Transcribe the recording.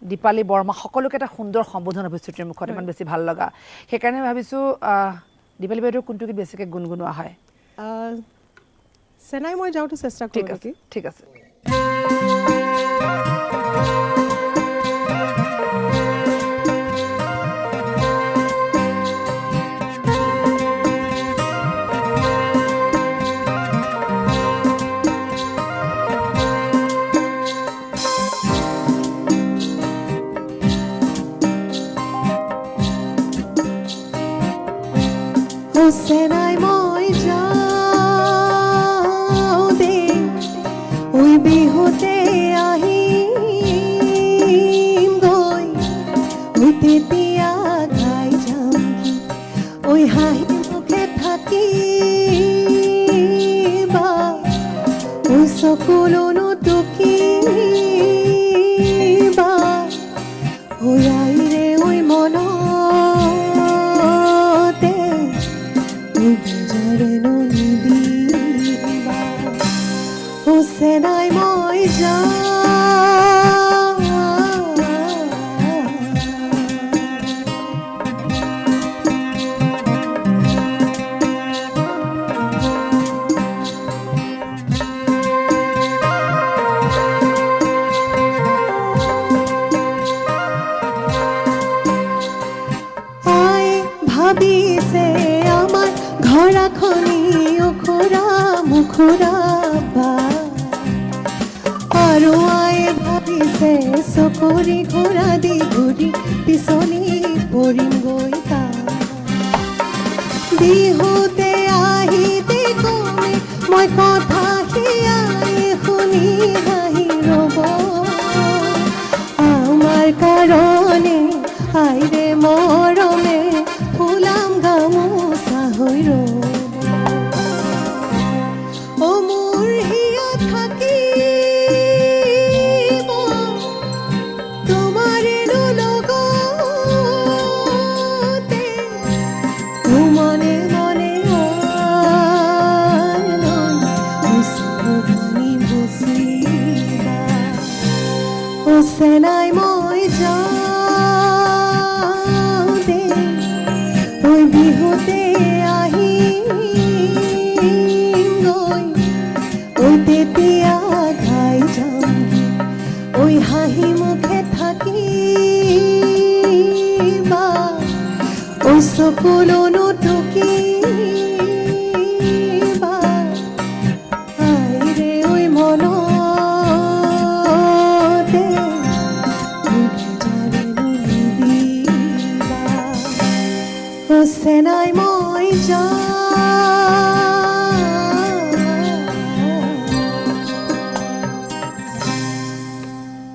দীপালী বৰ্মা সকলোকে এটা সুন্দৰ সম্বোধন অভিশ্ৰুতিৰ মুখত ইমান বেছি ভাল লগা সেইকাৰণে ভাবিছোঁ দীপালী বাইদেউৰ কোনটো গীত বেছিকৈ গুণগুণোৱা হয় চেনাই মই যাওঁতে চেষ্টা কৰোঁ নেকি ঠিক আছে চেনাই মই যাওঁ দে ঐ বিহুতে আহিম গৈ ঐ তেতিয়া গাই যাম ঐ হাঁহি মুখে থাকিবা ঐ চকুলোনো টুকিবা ঐ আইৰে ঐ মনতে বেজাৰেনো নিদিবা চেনাই মই যাওঁ ভাবিছে আমাৰ ঘৰাখনি ওখৰা মুখৰা বা আৰু আই ভাবিছে চকৰি ঘোঁৰা দি ঘূৰি পিছনি পৰিম গৈ বিহুতে আহিতে কমে মই কথা সিয়াই শুনি হাঁহি ৰ'ব আমাৰ কাৰণে আইৰে মৰমে ফুলাম গামোচা হৈ ৰ'ব মোৰ হিয়া থাকিব তোমাৰেনো লগতে মনে মনে চকুপানী বুচিবা চেনাই মই যাওঁ দে ঐ বিহুতে আহিম গৈ ঐ তেতিয়া গাই যাম ঐ হাঁহি মুখে থাকিবা ঐ চকুলোনো টুকিবা আইৰে ঐ মনতে বেজাৰেনো নিদিবা চেনাই মই যাওঁ